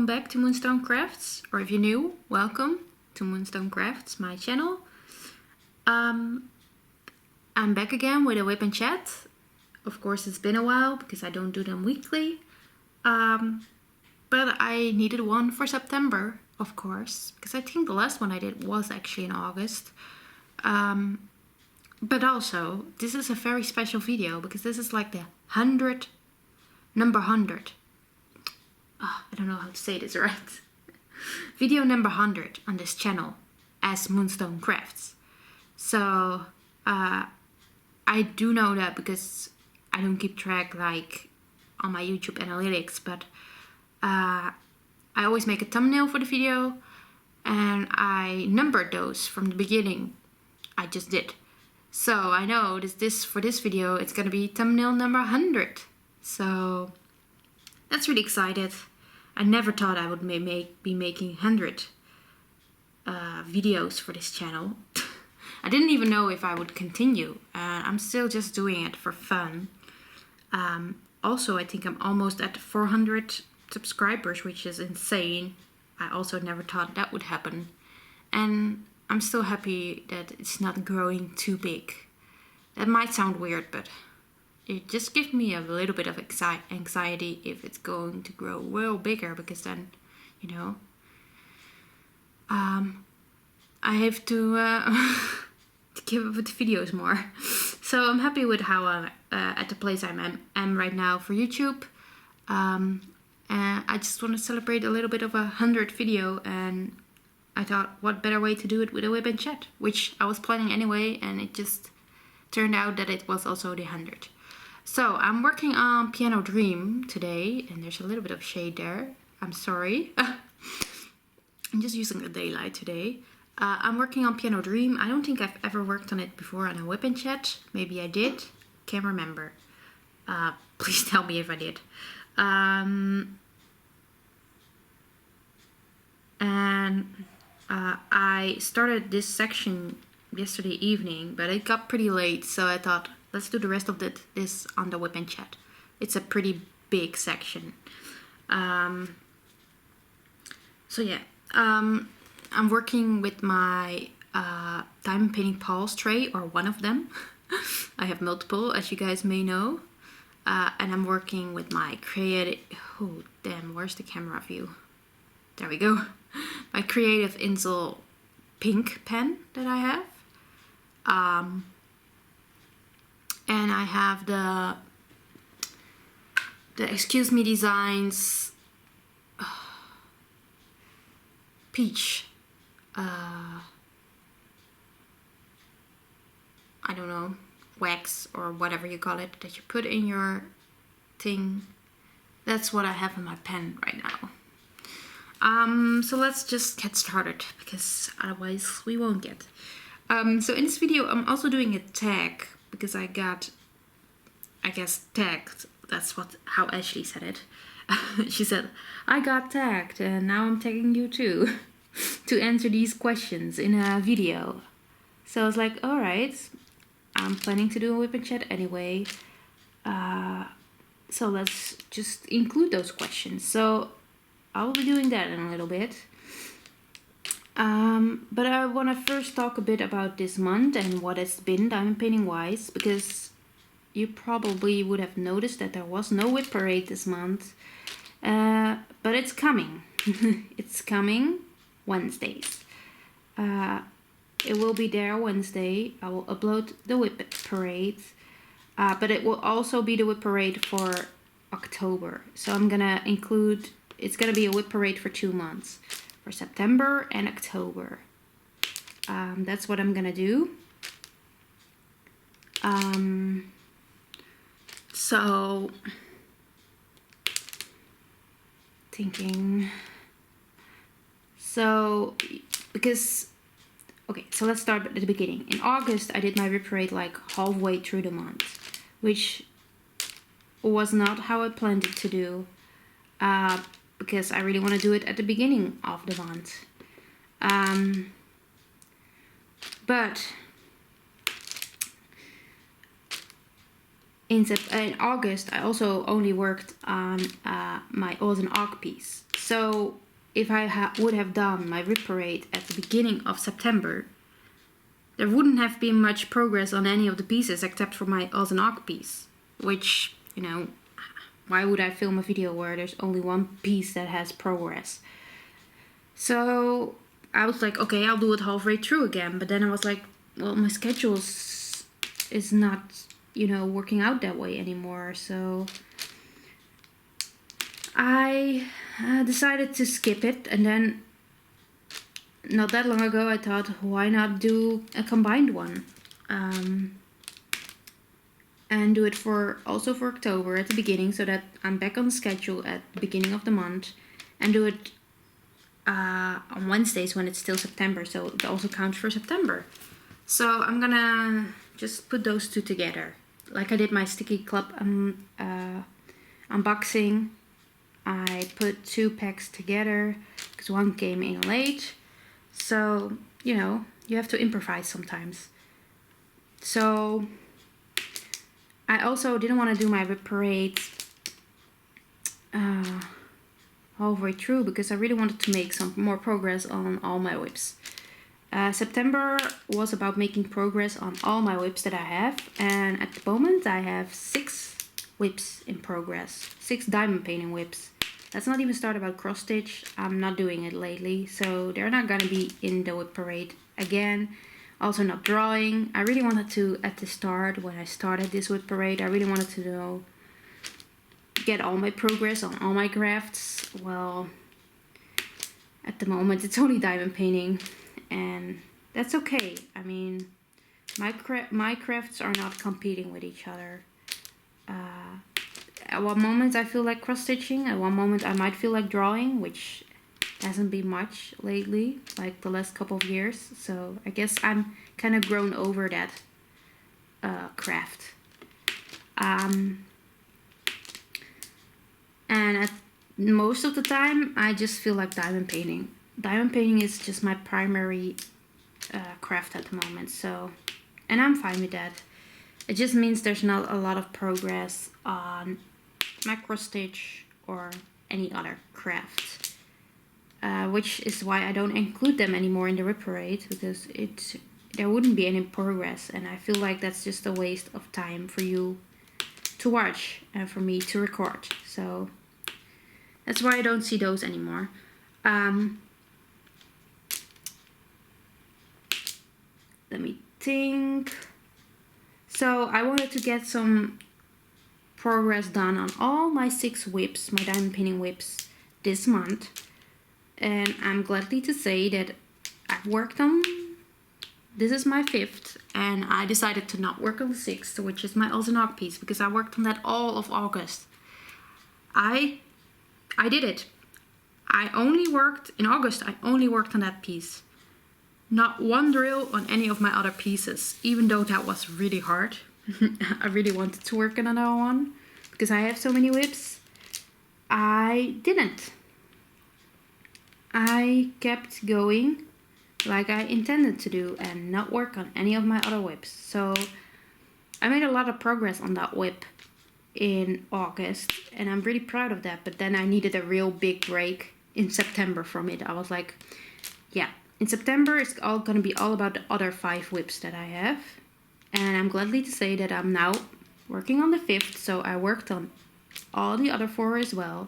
welcome back to Moonstone Crafts, or if you're new, welcome to Moonstone Crafts, my channel. I'm back again with a Wip and Chat. Of course, it's been a while because I don't do them weekly, but I needed one for September, of course, because I think the last one I did was actually in August. But also, this is a very special video because this is like the number 100. I don't know how to say this right. Video number 100 on this channel as Moonstone Crafts. So I do know that because I don't keep track like on my YouTube analytics, but I always make a thumbnail for the video and I numbered those from the beginning. I just did. So I know for this video it's gonna be thumbnail number 100. So that's really excited. I never thought I would be making 100 videos for this channel. I didn't even know if I would continue. I'm still just doing it for fun. Also, I think I'm almost at 400 subscribers, which is insane. I also never thought that would happen. And I'm still happy that it's not growing too big. That might sound weird, but it just gives me a little bit of anxiety if it's going to grow well bigger, because then, you know, I have to give up with videos more. So I'm happy with how I'm at the place I'm right now for YouTube. And I just want to celebrate a little bit of 100 video, and I thought what better way to do it with a Wip and Chat, which I was planning anyway, and it just turned out that it was also the 100. So I'm working on Piano Dream today, and there's a little bit of shade there. I'm sorry. I'm just using the daylight today. I'm working on Piano Dream. I don't think I've ever worked on it before on a Wip and Chat. Maybe I did. Can't remember. Please tell me if I did. I started this section yesterday evening, but it got pretty late, so I thought, let's do the rest of this on the Wip and Chat. It's a pretty big section. So yeah, I'm working with my diamond painting pals tray, or one of them. I have multiple, as you guys may know. And I'm working with my creative... Oh, damn, where's the camera view? There we go. My Creative Insel pink pen that I have. And I have the Excuse Me Designs peach. I don't know, wax or whatever you call it that you put in your thing. That's what I have in my pen right now. So let's just get started, because otherwise we won't get. So in this video I'm also doing a tag, because I got, I guess, tagged. That's how Ashley said it. She said, I got tagged and now I'm tagging you too to answer these questions in a video. So I was like, alright, I'm planning to do a Wip and Chat anyway. So let's just include those questions. So I will be doing that in a little bit. But I want to first talk a bit about this month and what it's been diamond painting wise, because you probably would have noticed that there was no Whip Parade this month, but it's coming. It's coming Wednesdays. It will be there Wednesday. I will upload the Whip Parade, but it will also be the Whip Parade for October. So I'm gonna include, it's gonna be a Whip Parade for 2 months. For September and October. That's what I'm gonna do. So thinking. So because okay, so let's start at the beginning. In August, I did my Whip Parade like halfway through the month, which was not how I planned it to do. Because I really want to do it at the beginning of the month. But in August, I also only worked on my Oz and Og piece. So So if I would have done my whip parade at the beginning of September, there wouldn't have been much progress on any of the pieces except for my Oz and Og piece, which, you know, why would I film a video where there's only one piece that has progress? So I was like, okay, I'll do it halfway through again. But then I was like, well, my schedule is not, you know, working out that way anymore. So I decided to skip it. And then not that long ago, I thought, why not do a combined one? And do it also for October at the beginning, so that I'm back on schedule at the beginning of the month. And do it on Wednesdays when it's still September, so it also counts for September. So I'm gonna just put those two together. Like I did my Sticky Club unboxing. I put 2 packs together because one came in late. So, you know, you have to improvise sometimes. So I also didn't want to do my whip parade halfway through because I really wanted to make some more progress on all my whips. September was about making progress on all my whips that I have, and at the moment I have 6 whips in progress, 6 diamond painting whips. Let's not even start about cross stitch. I'm not doing it lately, so they're not gonna be in the whip parade again. Also not drawing. I really wanted to, at the start, when I started this whip parade, I really wanted to get all my progress on all my crafts. Well, at the moment it's only diamond painting, and that's okay. I mean, my crafts are not competing with each other. At one moment I feel like cross stitching, at one moment I might feel like drawing, which hasn't been much lately, like the last couple of years. So I guess I'm kind of grown over that craft. And at most of the time I just feel like diamond painting. Diamond painting is just my primary craft at the moment, so, and I'm fine with that. It just means there's not a lot of progress on my cross stitch or any other craft, which is why I don't include them anymore in the whip parade, because there wouldn't be any progress, and I feel like that's just a waste of time for you to watch and for me to record. So that's why I don't see those anymore. Let me think. So I wanted to get some progress done on all my 6 whips, my diamond painting whips, this month. And I'm gladly to say that I've worked on, this is my 5th, and I decided to not work on the 6th, which is my Oz and Og piece, because I worked on that all of August. I did it. In August, I only worked on that piece. Not one drill on any of my other pieces, even though that was really hard. I really wanted to work on another one, because I have so many whips. I didn't. I kept going like I intended to do and not work on any of my other whips. So I made a lot of progress on that whip in August, and I'm really proud of that. But then I needed a real big break in September from it. I was like, yeah, in September it's all gonna be all about the other 5 whips that I have. And I'm gladly to say that I'm now working on the 5th, so I worked on all the other 4 as well.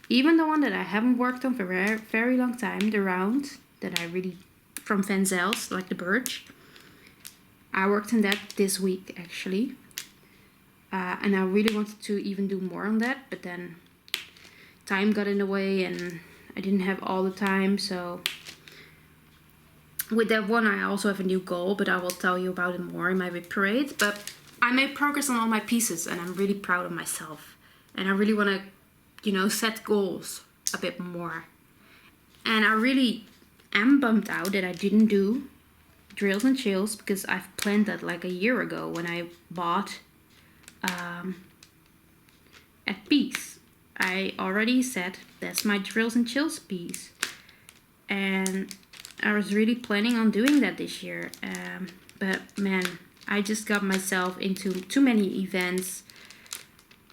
Even the one that I haven't worked on for a very, very long time, the round that I really, from Van Zels, like the birch. I worked on that this week actually. And I really wanted to even do more on that, but then time got in the way and I didn't have all the time. So with that one I also have a new goal, but I will tell you about it more in my whip parade. But I made progress on all my pieces and I'm really proud of myself. And I really want to, you know, set goals a bit more. And I really am bummed out that I didn't do drills and chills, because I've planned that like a year ago when I bought at piece. I already said that's my drills and chills piece, and I was really planning on doing that this year, but man, I just got myself into too many events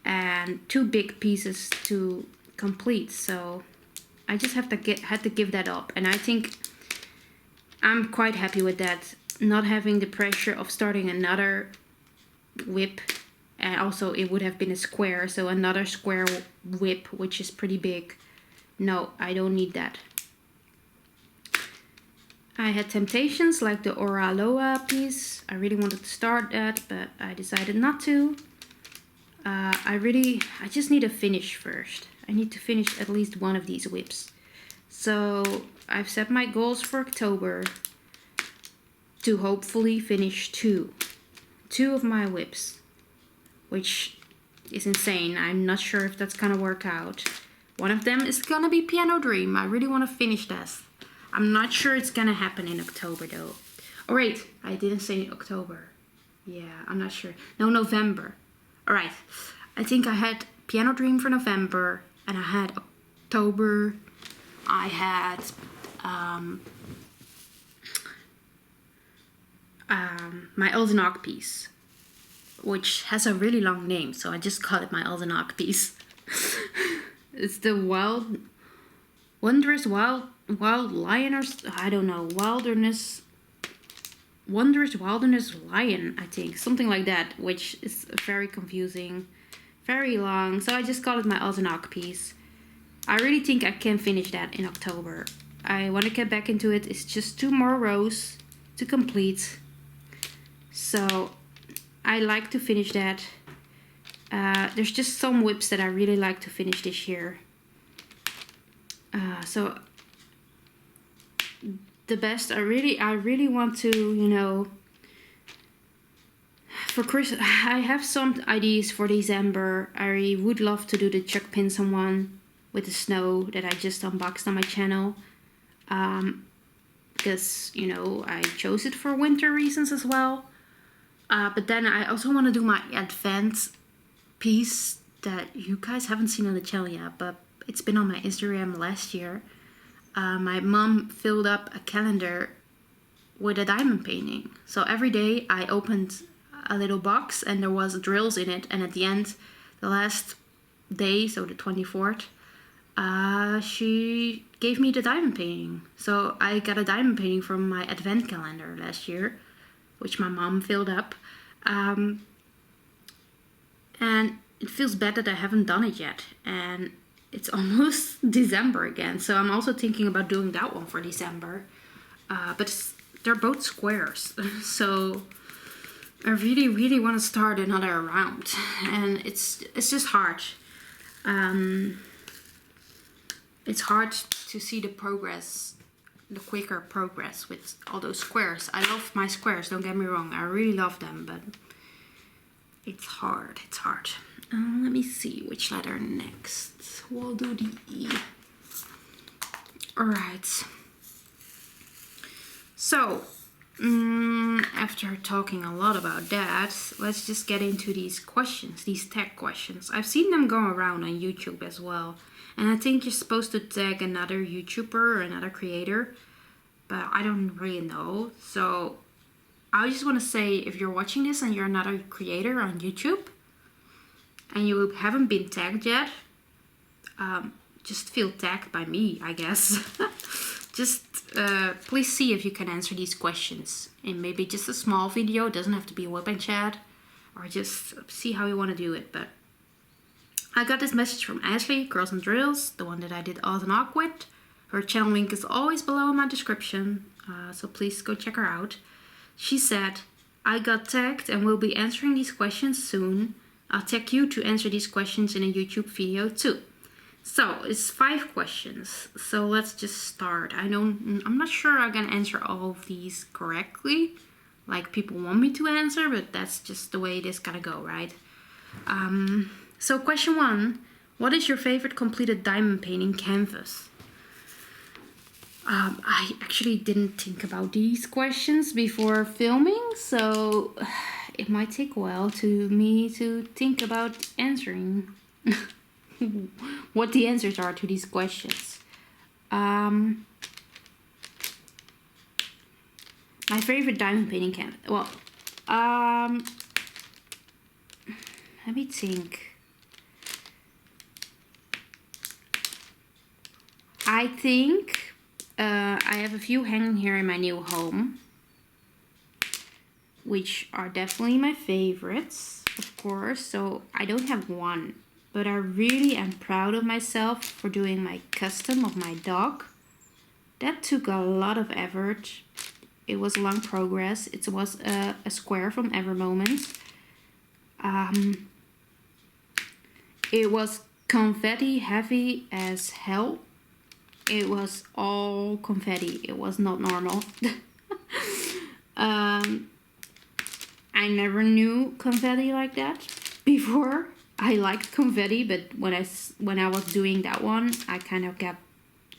and too big pieces to complete. So I just had to give that up. And I think I'm quite happy with that. Not having the pressure of starting another whip. And also it would have been a square. So another square whip, which is pretty big. No, I don't need that. I had temptations like the Ora Loa piece. I really wanted to start that, but I decided not to. I just need a finish first. I need to finish at least one of these whips. So I've set my goals for October to hopefully finish two of my whips, which is insane. I'm not sure if that's gonna work out. One of them is gonna be Piano Dream. I really want to finish this. I'm not sure it's gonna happen in October though. Oh wait, I didn't say October. Yeah, I'm not sure. No, November. Alright, I think I had Piano Dream for November, and I had October. I had my Eldenog piece, which has a really long name, so I just call it my Eldenog piece. It's the Wondrous Wild Lion, or I don't know, Wondrous Wilderness Lion, I think, something like that, which is very confusing, very long. So I just call it my Eldenog piece. I really think I can finish that in October. I want to get back into it. It's just 2 more rows to complete. So I like to finish that. There's just some whips that I really like to finish this year. So the best, I really want to, you know, for Christmas, I have some ideas for December. I would love to do the Chuck Pinson one with the snow that I just unboxed on my channel. Because, you know, I chose it for winter reasons as well. But then I also want to do my advent piece that you guys haven't seen on the channel yet, but it's been on my Instagram last year. My mom filled up a calendar with a diamond painting. So every day I opened a little box and there was drills in it. And at the end, the last day, so the 24th, she gave me the diamond painting. So I got a diamond painting from my advent calendar last year, which my mom filled up. And it feels bad that I haven't done it yet. And it's almost December again. So I'm also thinking about doing that one for December. But they're both squares. So I really, really want to start another round. And it's just hard. It's hard to see the progress, the quicker progress with all those squares. I love my squares, don't get me wrong. I really love them, but it's hard. It's hard. Let me see which letter next. We'll do the E. Alright. So, after talking a lot about that, let's just get into these questions, these tag questions. I've seen them go around on YouTube as well. And I think you're supposed to tag another YouTuber or another creator, but I don't really know. So I just want to say, if you're watching this and you're another creator on YouTube and you haven't been tagged yet, just feel tagged by me, I guess. Just please see if you can answer these questions in maybe just a small video. It doesn't have to be a Wip Chat, or just see how you want to do it. But I got this message from Ashley, Girls and Drills, the one that I did Eldenog with. Her channel link is always below in my description, so please go check her out. She said, I got tagged and will be answering these questions soon. I'll tag you to answer these questions in a YouTube video too. So it's 5 questions. So let's just start. I'm not sure I can answer all of these correctly, like people want me to answer, but that's just the way it is gonna go, right? So question 1, what is your favorite completed diamond painting canvas? I actually didn't think about these questions before filming, so it might take a while to think about answering what the answers are to these questions. My favorite diamond painting canvas. Well, let me think. I think I have a few hanging here in my new home, which are definitely my favorites, of course. So I don't have one, but I really am proud of myself for doing my custom of my dog. That took a lot of effort. It was a long progress. It was a square from Evermoment. It was confetti heavy as hell. It was all confetti. It was not normal. I never knew confetti like that before. I liked confetti, but when I was doing that one, I kind of got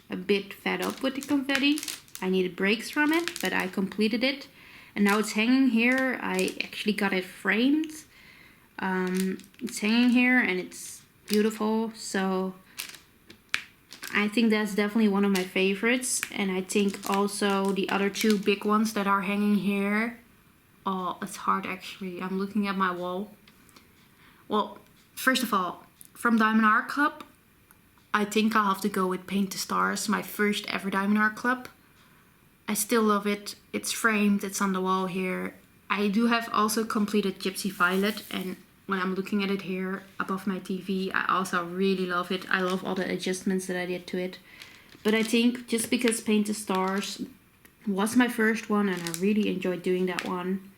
a bit fed up with the confetti. I needed breaks from it, but I completed it. And now it's hanging here. I actually got it framed. It's hanging here and it's beautiful. So I think that's definitely one of my favorites. And I think also the other two big ones that are hanging here. Oh, it's hard actually. I'm looking at my wall. Well, first of all, from Diamond Art Club, I think I'll have to go with Paint the Stars, my first ever Diamond Art Club. I still love it. It's framed, it's on the wall here. I do have also completed Gypsy Violet, and when I'm looking at it here above my TV, I also really love it. I love all the adjustments that I did to it. But I think just because Paint the Stars was my first one and I really enjoyed doing that one,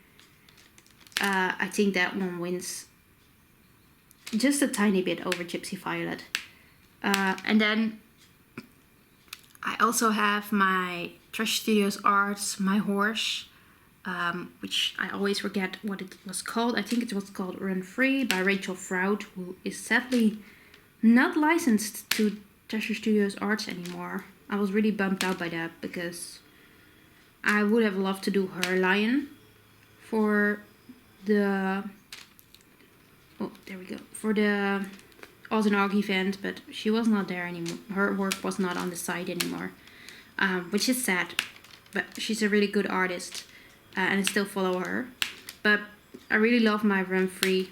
I think that one wins just a tiny bit over Gypsy Violet. And then I also have my Treasure Studios Arts, My Horse, which I always forget what it was called. I think it was called Run Free by Rachel Froud, who is sadly not licensed to Treasure Studios Arts anymore. I was really bummed out by that because I would have loved to do her lion for the... Oh, there we go. For the Ozanarg event, but she was not there anymore. Her work was not on the site anymore, which is sad. But she's a really good artist, and I still follow her. But I really love my Run Free,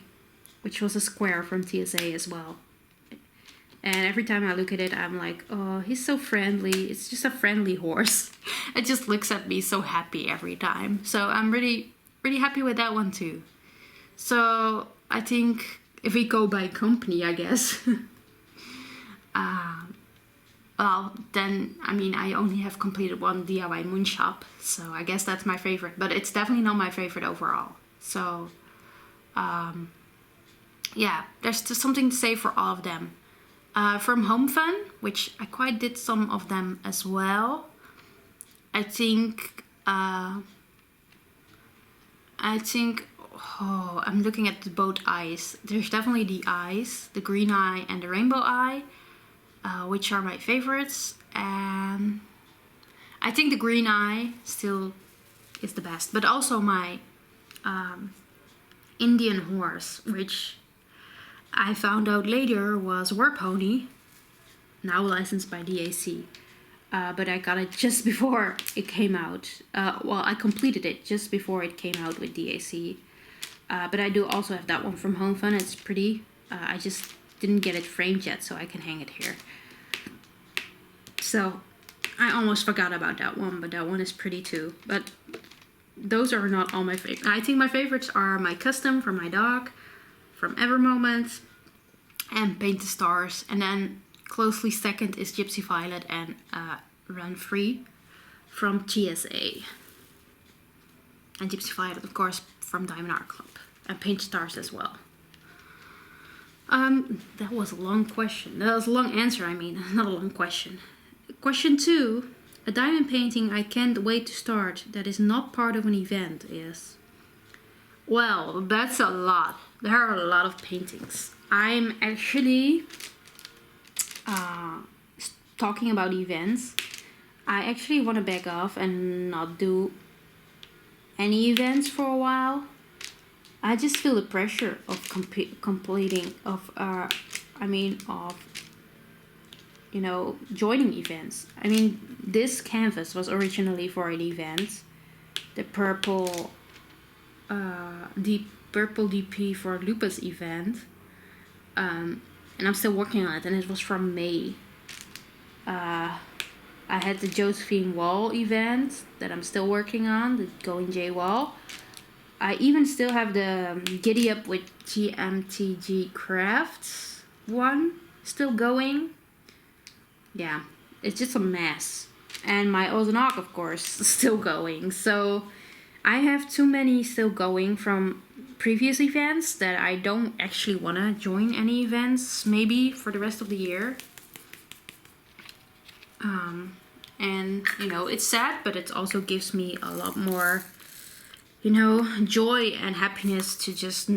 which was a square from TSA as well. And every time I look at it, I'm like, oh, he's so friendly. It's just a friendly horse. It just looks at me so happy every time. So I'm really, really happy with that one too. So I think if we go by company, I guess. Well, then, I mean, I only have completed one DIY Moonshop, so I guess that's my favorite. But it's definitely not my favorite overall. So, yeah, there's just something to say for all of them. From Home Fun, which I quite did some of them as well. I think, oh, I'm looking at both eyes. There's definitely the eyes, the green eye and the rainbow eye, which are my favorites. And I think the green eye still is the best. But also my Indian horse, which I found out later was War Pony, now licensed by DAC. But I got it just before it came out. Well, I completed it just before it came out with DAC. But I do also have that one from Home Fun. It's pretty. I just didn't get it framed yet, so I can hang it here. So I almost forgot about that one, but that one is pretty too. But those are not all my favorites. I think my favorites are my custom from my dog, from Evermoment, and Paint the Stars. And then closely second is Gypsy Violet and Run Free from TSA. And Gypsy Violet, of course, from Diamond Art Club. And Paint Stars as well. That was a long question. That was a long answer, I mean. Not a long question. Question 2. A diamond painting I can't wait to start that is not part of an event is... Well, that's a lot. There are a lot of paintings. I'm actually... talking about events. I actually want to back off and not do any events for a while. I just feel the pressure of joining events. I mean, this canvas was originally for an event, the purple DP for Lupus event, and I'm still working on it, and it was from May. I had the Josephine Wall event that I'm still working on, the Going J Wall. I even still have the Giddy Up with GMTG Crafts one still going. Yeah, it's just a mess. And my Ozanok, of course, still going. So I have too many still going from previous events that I don't actually want to join any events maybe for the rest of the year. And you know, it's sad, but it also gives me a lot more, you know, joy and happiness to just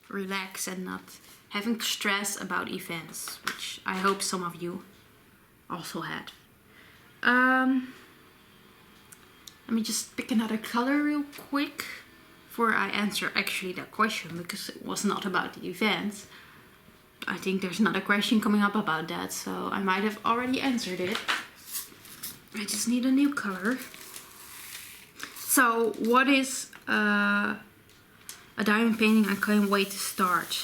relax and not having stress about events, which I hope some of you also had. Let me just pick another color real quick before I answer actually that question, because it was not about the event. I think there's another question coming up about that, so I might have already answered it. I just need a new color. So what is a diamond painting I can't wait to start?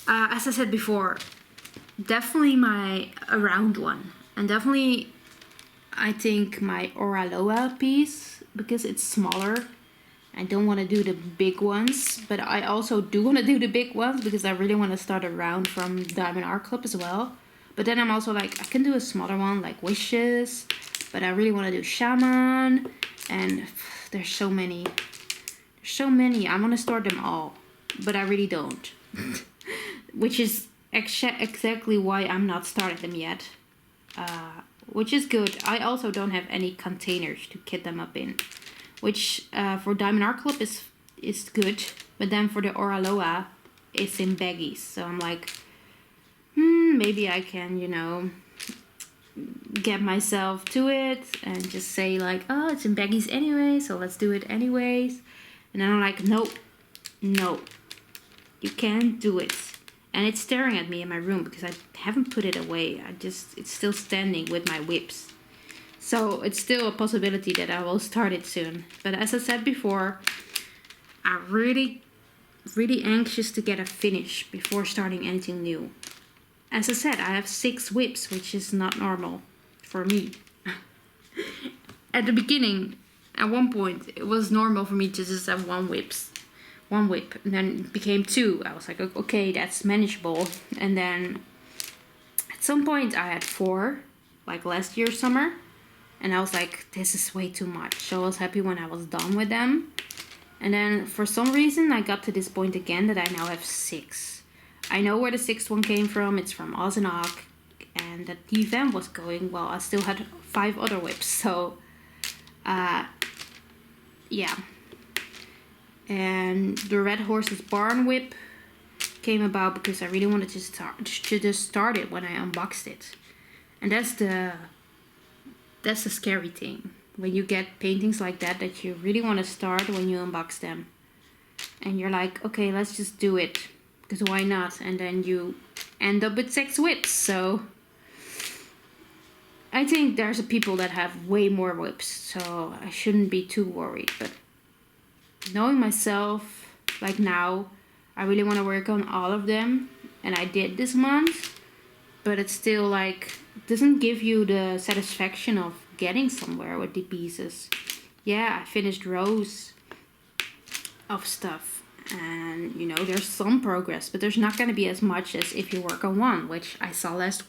As I said before, definitely a round one, and definitely I think my Oraloa piece, because it's smaller. I don't want to do the big ones, but I also do want to do the big ones because I really want to start a round from Diamond Art Club as well. But then I'm also like, I can do a smaller one like Wishes, but I really want to do Shaman, and there's so many. There's so many. I want to start them all, but I really don't. Which is exactly why I'm not starting them yet. Which is good. I also don't have any containers to kit them up in, which for Diamond Art Club is good, but then for the Oraloa it's in baggies. So I'm like, maybe I can, you know, get myself to it and just say like, oh, it's in baggies anyway, so let's do it anyways. And then I'm like, no, you can't do it. And it's staring at me in my room because I haven't put it away. It's still standing with my whips. So it's still a possibility that I will start it soon. But as I said before, I'm really anxious to get a finish before starting anything new. As I said, I have 6 whips, which is not normal for me. At the beginning, at one point, it was normal for me to just have one whip, and then it became 2. I was like, okay, that's manageable. And then at some point I had 4, like last year summer, and I was like, this is way too much. So I was happy when I was done with them. And then for some reason I got to this point again that I now have 6. I know where the 6th one came from. It's from Ozanok, and that the event was going well. I still had 5 other whips, so yeah. And the Red Horse's Barn whip came about because I really wanted to just start it when I unboxed it. And that's the scary thing, when you get paintings like that you really want to start when you unbox them. And you're like, okay, let's just do it, because why not? And then you end up with 6 whips. So I think there's people that have way more whips, so I shouldn't be too worried. But knowing myself, like now, I really want to work on all of them, and I did this month, but it's still like, doesn't give you the satisfaction of getting somewhere with the pieces. Yeah, I finished rows of stuff, and you know, there's some progress, but there's not going to be as much as if you work on one, which I saw last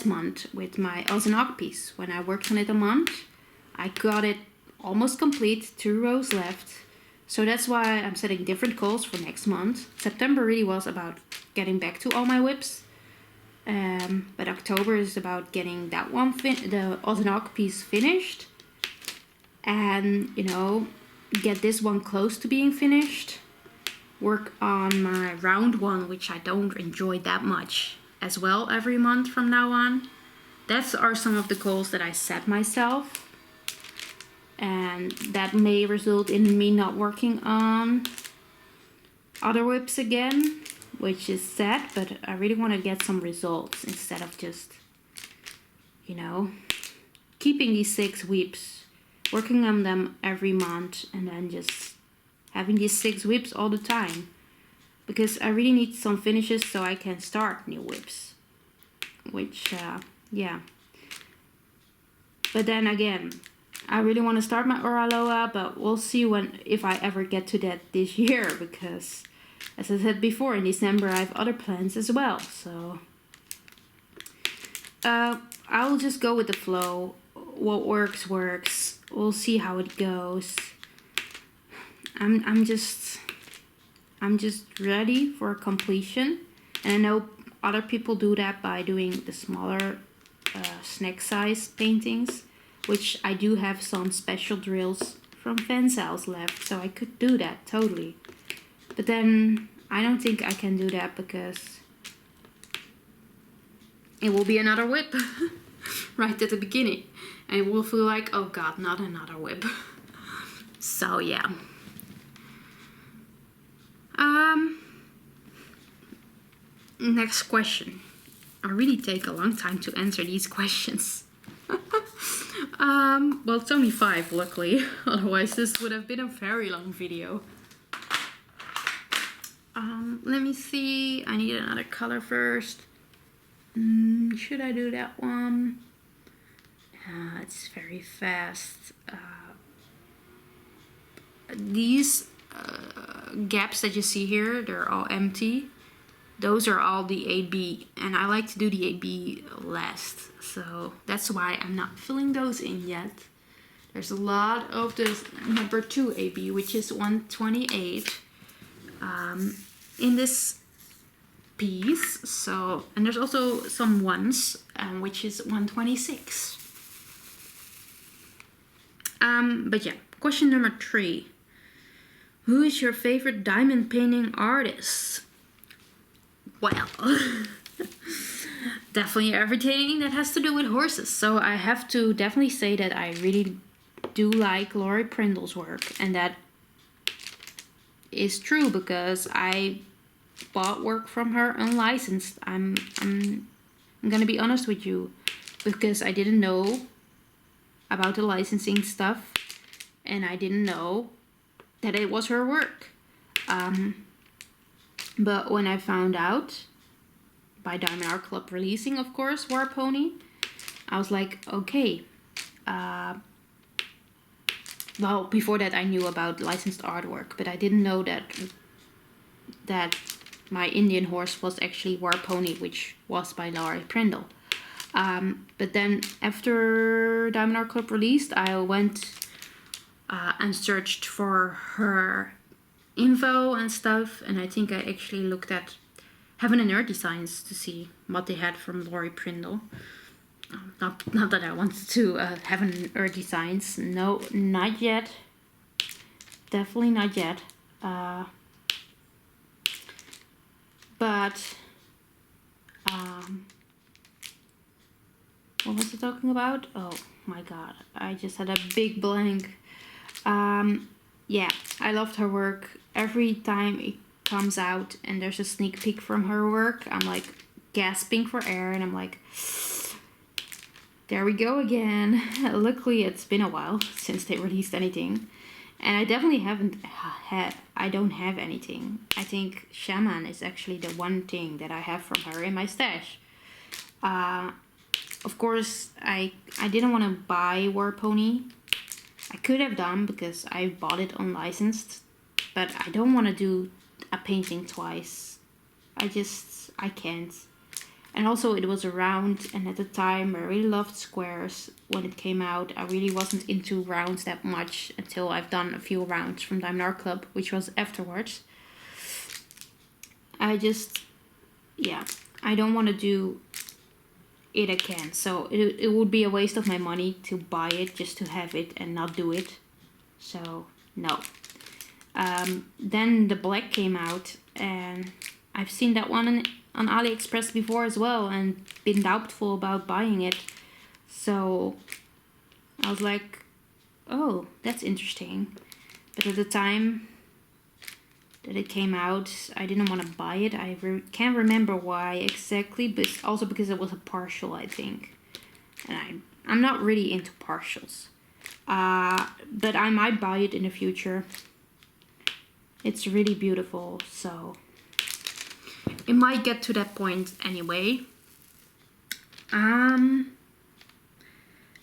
month with my Ozanok piece. When I worked on it a month, I got it almost complete, 2 rows left. So that's why I'm setting different goals for next month. September really was about getting back to all my whips. But October is about getting that one, the Ozanok piece finished. And, you know, get this one close to being finished. Work on my round one, which I don't enjoy that much, as well every month from now on. That are some of the goals that I set myself. And that may result in me not working on other whips again, which is sad, but I really want to get some results instead of just, you know, keeping these 6 whips, working on them every month, and then just having these 6 whips all the time. Because I really need some finishes so I can start new whips. Which, yeah. But then again, I really want to start my Oraloa, but we'll see if I ever get to that this year, because as I said before, in December I have other plans as well. So I'll just go with the flow. What works works. We'll see how it goes. I'm just ready for completion, and I know other people do that by doing the smaller snack size paintings, which I do have some special drills from Fancells left, so I could do that totally. But then I don't think I can do that because it will be another whip right at the beginning, and it will feel like, oh god, not another whip. So yeah. Next question. I really take a long time to answer these questions. Well, it's only 5, luckily. Otherwise, this would have been a very long video. Let me see. I need another color first. Should I do that one? It's very fast. These gaps that you see here, they're all empty. Those are all the AB, and I like to do the AB last, so that's why I'm not filling those in yet. There's a lot of the number 2 AB, which is 128 in this piece. So, and there's also some ones, which is 126. But yeah, question number 3. Who is your favorite diamond painting artist? Well, definitely everything that has to do with horses. So I have to definitely say that I really do like Laurie Prindle's work, and that is true because I bought work from her unlicensed. I'm gonna be honest with you, because I didn't know about the licensing stuff, and I didn't know that it was her work. But when I found out, by Diamond Art Club releasing, of course, War Pony, I was like, okay. Well, before that I knew about licensed artwork, but I didn't know that my Indian horse was actually War Pony, which was by Laurie Prindle. But then after Diamond Art Club released, I went and searched for her info and stuff, and I think I actually looked at Heaven and Earth Designs to see what they had from Laurie Prindle. Not that I wanted to Heaven and Earth Designs. No, not yet. Definitely not yet. But what was I talking about? Oh my god, I just had a big blank. Yeah, I loved her work. Every time it comes out and there's a sneak peek from her work, I'm like gasping for air, and I'm like, there we go again. Luckily, it's been a while since they released anything, and I definitely I don't have anything. I think Shaman is actually the one thing that I have from her in my stash. Of course, I didn't want to buy War Pony. I could have done because I bought it unlicensed, but I don't want to do a painting twice. I can't. And also it was a round, and at the time I really loved squares when it came out. I really wasn't into rounds that much until I've done a few rounds from Diamond Art Club, which was afterwards. I don't want to do it again, so it would be a waste of my money to buy it just to have it and not do it. So no. Then the black came out, and I've seen that one on AliExpress before as well, and been doubtful about buying it. So I was like, oh, that's interesting. But at the time that it came out, I didn't want to buy it. I can't remember why exactly, but also because it was a partial, I think. And I'm not really into partials. But I might buy it in the future. It's really beautiful, so it might get to that point anyway.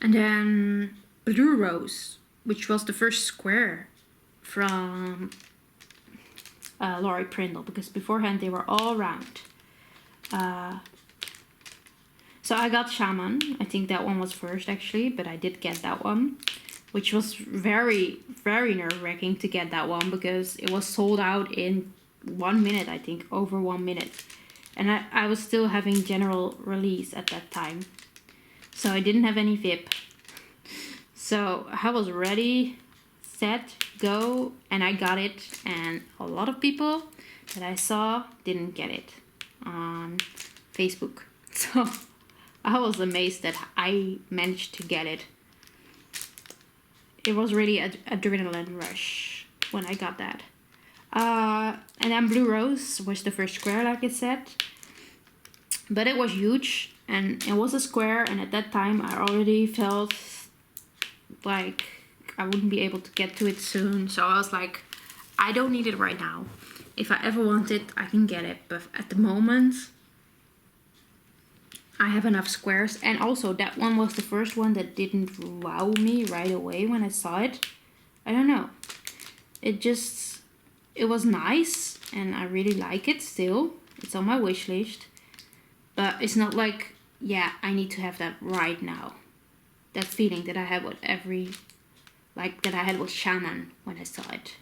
And then Blue Rose, which was the first square from Laurie Prindle, because beforehand they were all round. So I got Shaman. I think that one was first actually, but I did get that one, which was very, very nerve-wracking to get that one because it was sold out in 1 minute, I think, over 1 minute. And I was still having general release at that time. So I didn't have any VIP. So I was ready, set, go, and I got it. And a lot of people that I saw didn't get it on Facebook. So I was amazed that I managed to get it. It was really an adrenaline rush when I got that. And then Blue Rose was the first square, like I said. But it was huge, and it was a square, and at that time I already felt like I wouldn't be able to get to it soon. So I was like, I don't need it right now. If I ever want it, I can get it. But at the moment, I have enough squares. And also that one was the first one that didn't wow me right away when I saw it. I don't know. It was nice and I really like it still. It's on my wish list. But it's not like, yeah, I need to have that right now. That feeling that I had with that I had with Shaman when I saw it.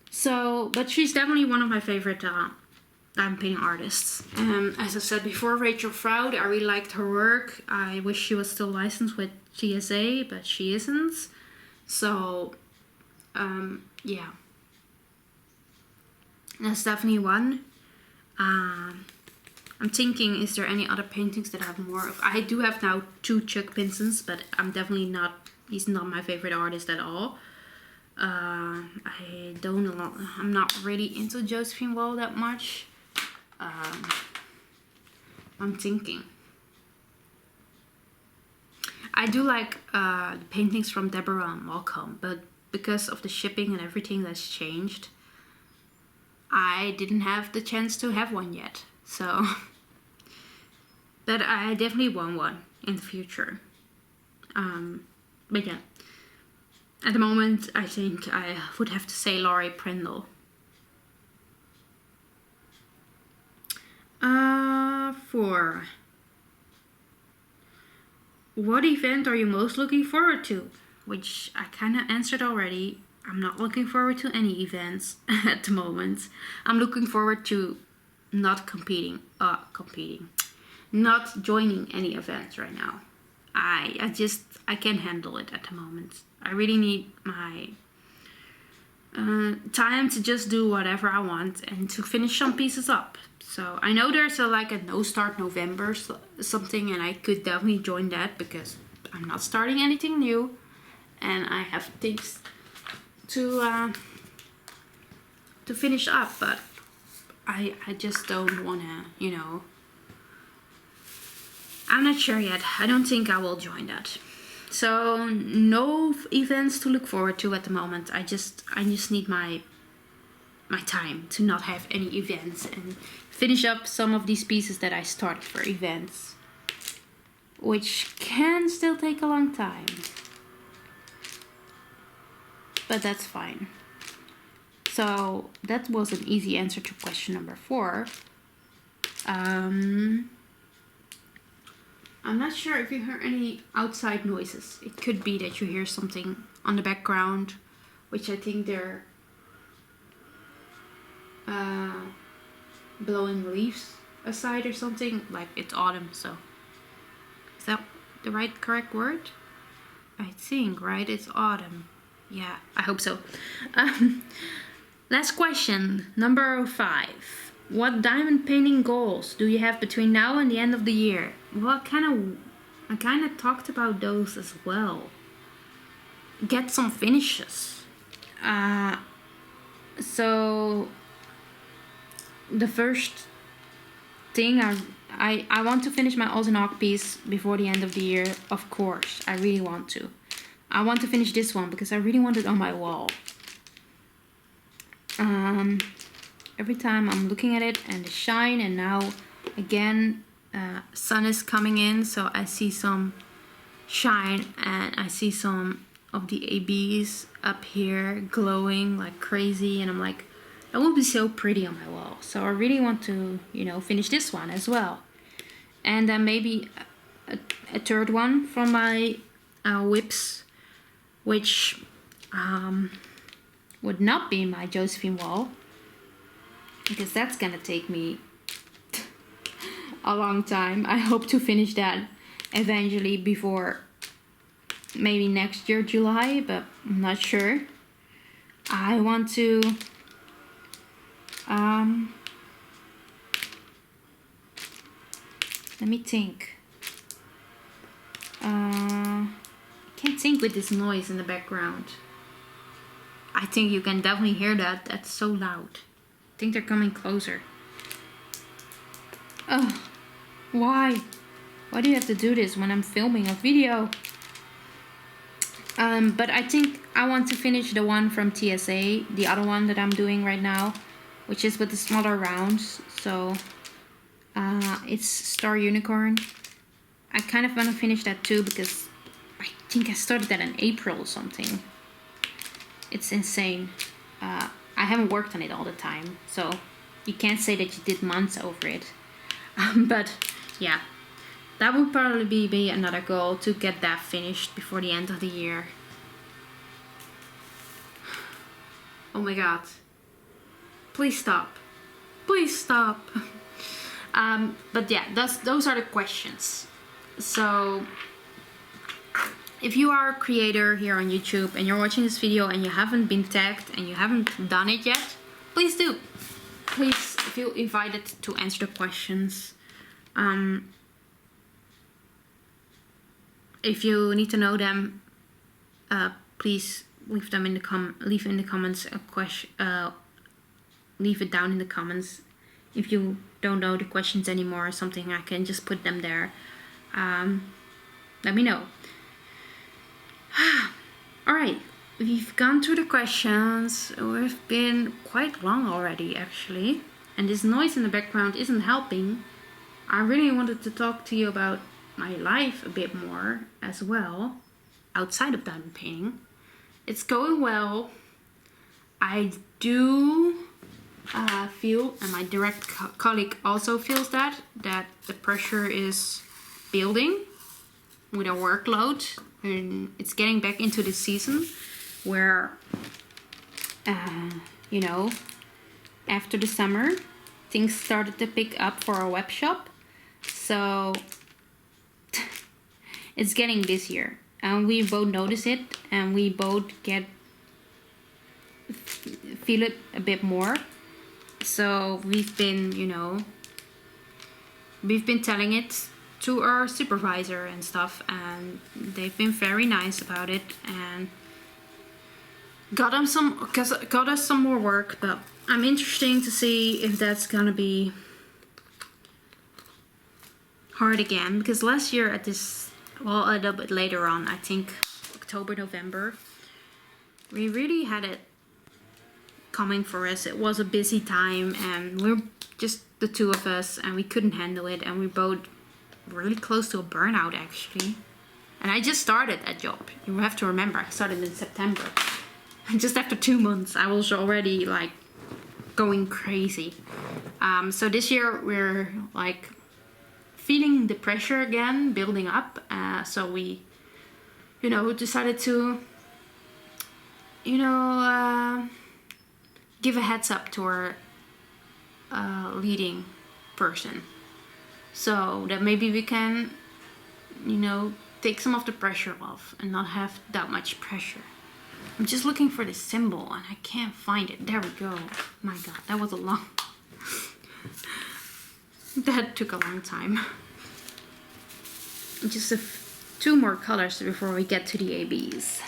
So, but she's definitely one of my favorite diamond painting artists. As I said before, Rachel Froud, I really liked her work. I wish she was still licensed with GSA, but she isn't. So, yeah. That's definitely one. I'm thinking, is there any other paintings that I have more of? I do have now 2 Chuck Pinsons, but I'm definitely not, he's not my favorite artist at all. I'm not really into Josephine Wall that much. I'm thinking. I do like the paintings from Deborah and Malcolm, but because of the shipping and everything that's changed, I didn't have the chance to have one yet. So, but I definitely want one in the future. But yeah, at the moment, I think I would have to say Laurie Prindle. 4. What event are you most looking forward to? Which I kind of answered already. I'm not looking forward to any events at the moment. I'm looking forward to not not joining any events right now. I can't handle it at the moment. I really need my time to just do whatever I want and to finish some pieces up. So I know there's a no start November something, and I could definitely join that because I'm not starting anything new and I have things to finish up, but I just don't wanna, I'm not sure yet. I don't think I will join that. So no events to look forward to at the moment. I just need my time to not have any events and finish up some of these pieces that I started for events, which can still take a long time, but that's fine. So that was an easy answer to question number 4. I'm not sure if you hear any outside noises. It could be that you hear something on the background, which I think they're blowing leaves aside or something. Like it's autumn, so is that the correct word? I think, right? It's autumn. Yeah, I hope so. Last question, number 5. What diamond painting goals do you have between now and the end of the year? Well, I kind of talked about those as well. Get some finishes. So the first thing I want to finish my Ozanok piece before the end of the year, of course. I really want to. I want to finish this one because I really want it on my wall. Every time I'm looking at it and the shine, and now again sun is coming in, so I see some shine, and I see some of the ABs up here glowing like crazy, and I'm like, that would be so pretty on my wall. So I really want to, you know, finish this one as well. And then maybe a third one from my whips, which would not be my Josephine wall, because that's gonna take me a long time. I hope to finish that eventually before maybe next year July, but I'm not sure. I want to let me think. I can't think with this noise in the background. I think you can definitely hear that. That's so loud. I think they're coming closer. Oh, why? Why do you have to do this when I'm filming a video? But I think I want to finish the one from TSA, the other one that I'm doing right now, which is with the smaller rounds. So it's Star Unicorn. I kind of want to finish that too, because I think I started that in April or something. It's insane. I haven't worked on it all the time, so you can't say that you did months over it. But yeah, that would probably be another goal, to get that finished before the end of the year. Oh my god. Please stop. Please stop. But yeah, those are the questions. So if you are a creator here on YouTube and you're watching this video and you haven't been tagged and you haven't done it yet, please do. Please feel invited to answer the questions. If you need to know them, please leave them in the leave in the comments a question. Leave it down in the comments. If you don't know the questions anymore or something, I can just put them there. Let me know. Alright, we've gone through the questions. We've been quite long already, actually. And this noise in the background isn't helping. I really wanted to talk to you about my life a bit more as well, outside of diamond painting. It's going well. I do feel, and my direct colleague also feels that the pressure is building with our workload, and it's getting back into the season where you know, after the summer things started to pick up for our web shop, so it's getting busier, and we both notice it, and we both feel it a bit more. So we've been, you know, we've been telling it to our supervisor and stuff, and they've been very nice about it and got us some more work. But I'm interested to see if that's gonna be hard again, because last year at this, well, a little bit later on, I think October, November, we really had it coming for us. It was a busy time, and we're just the two of us, and we couldn't handle it, and we both really close to a burnout, actually. And I just started that job. You have to remember, I started in September. And just after 2 months, I was already like going crazy. So this year we're like feeling the pressure again building up. So we, you know, decided to, you know, give a heads up to our leading person, so that maybe we can, you know, take some of the pressure off and not have that much pressure. I'm just looking for this symbol and I can't find it. There we go. My god, that was a long that took a long time. Just two more colors before we get to the ABs.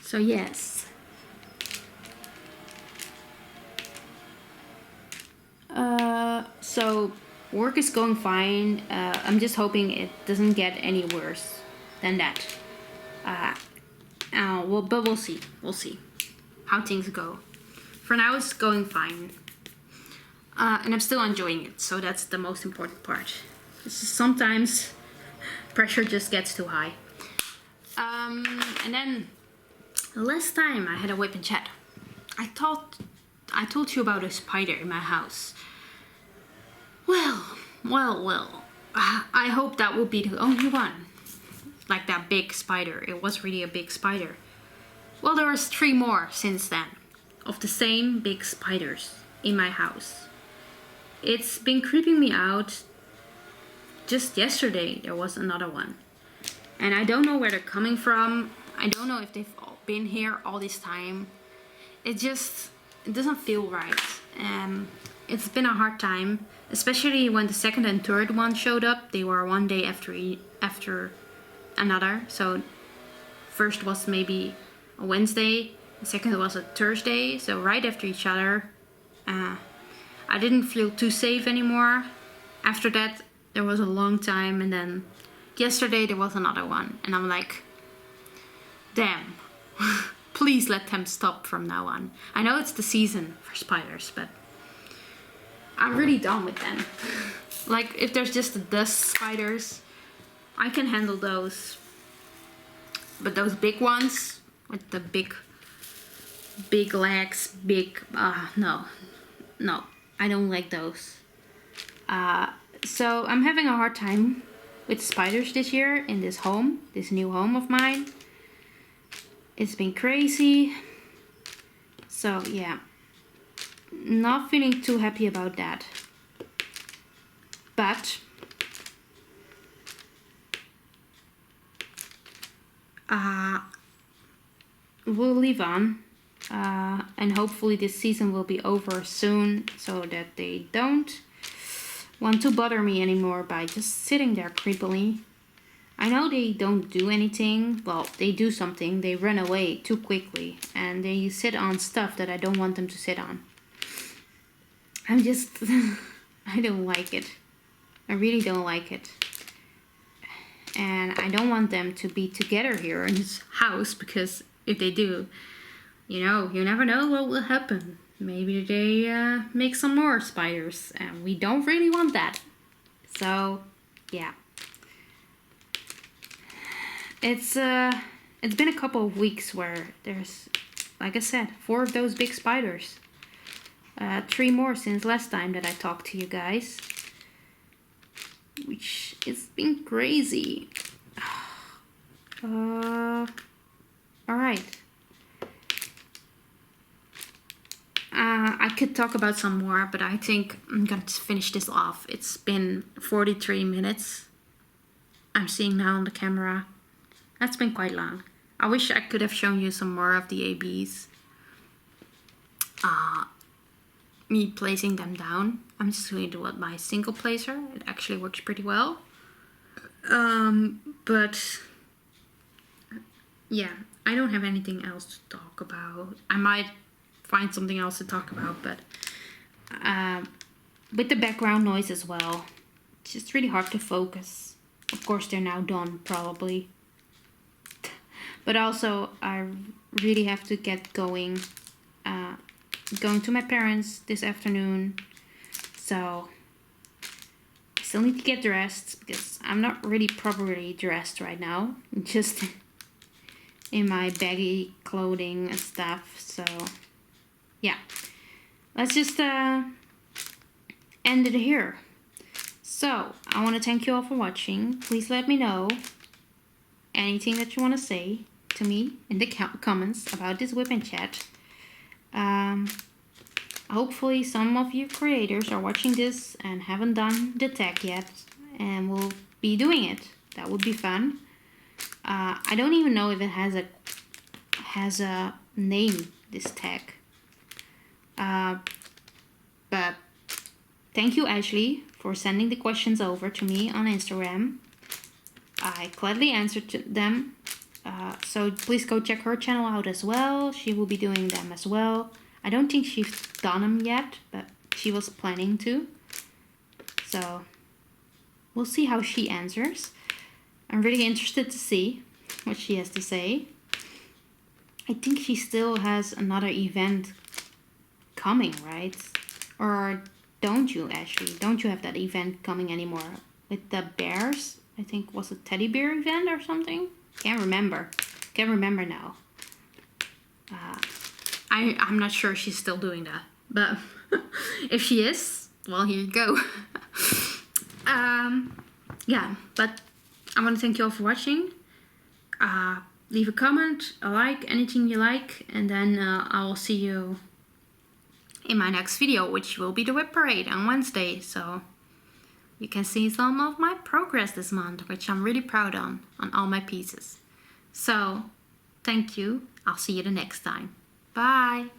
So yes. So work is going fine. I'm just hoping it doesn't get any worse than that. Well, but we'll see. We'll see how things go. For now, it's going fine. And I'm still enjoying it, so that's the most important part. It's just sometimes pressure just gets too high. And then last time I had a Wip Chat, I told you about a spider in my house. Well. I hope that will be the only one. Like that big spider. It was really a big spider. Well, there was 3 more since then. Of the same big spiders in my house. It's been creeping me out. Just yesterday there was another one. And I don't know where they're coming from. I don't know if they've been here all this time. It doesn't feel right. It's been a hard time, especially when the second and third one showed up. They were one day after another. So first was maybe a Wednesday, the second was a Thursday, so right after each other. I didn't feel too safe anymore. After that there was a long time, and then yesterday there was another one, and I'm like, damn. Please let them stop from now on. I know it's the season for spiders, but I'm really done with them. Like, if there's just the dust spiders, I can handle those. But those big ones, with the big legs, no, I don't like those. So I'm having a hard time with spiders this year in this new home of mine. It's been crazy. So yeah, not feeling too happy about that. But we'll leave on. And hopefully this season will be over soon, so that they don't want to bother me anymore by just sitting there creepily. I know they don't do anything. Well, they do something. They run away too quickly, and they sit on stuff that I don't want them to sit on. I'm just I don't like it. I really don't like it. And I don't want them to be together here in this house, because if they do, you never know what will happen. Maybe they make some more spiders, and we don't really want that. So, yeah. It's been a couple of weeks where there's, like I said, 4 of those big spiders. 3 more since last time that I talked to you guys. Which has been crazy. Alright. I could talk about some more, but I think I'm going to finish this off. It's been 43 minutes. I'm seeing now on the camera. That's been quite long. I wish I could have shown you some more of the ABs. Me placing them down. I'm just going to do it by single placer. It actually works pretty well. But yeah, I don't have anything else to talk about. I might find something else to talk about, but with the background noise as well, it's just really hard to focus. Of course, they're now done, probably. But also, I really have to get going. Going to my parents this afternoon. So, I still need to get dressed, because I'm not really properly dressed right now. Just in my baggy clothing and stuff. So, yeah. Let's just end it here. So, I want to thank you all for watching. Please let me know anything that you want to say to me in the comments about this Wip Chat. Hopefully some of you creators are watching this and haven't done the tag yet, and will be doing it. That would be fun. I don't even know if it has a name, this tag. But thank you, Ashley, for sending the questions over to me on Instagram. I gladly answered them. So please go check her channel out as well. She will be doing them as well. I don't think she's done them yet, but she was planning to. So we'll see how she answers. I'm really interested to see what she has to say. I think she still has another event coming, right? Or don't you, Ashley? Don't you have that event coming anymore? With the bears? I think was a teddy bear event or something? Can't remember. Can't remember now. I'm not sure she's still doing that. But if she is, well, here you go. Yeah, but I want to thank you all for watching. Leave a comment, a like, anything you like. And then I will see you in my next video, which will be the Whip Parade on Wednesday. So you can see some of my progress this month, which I'm really proud on all my pieces. So thank you. I'll see you the next time. Bye.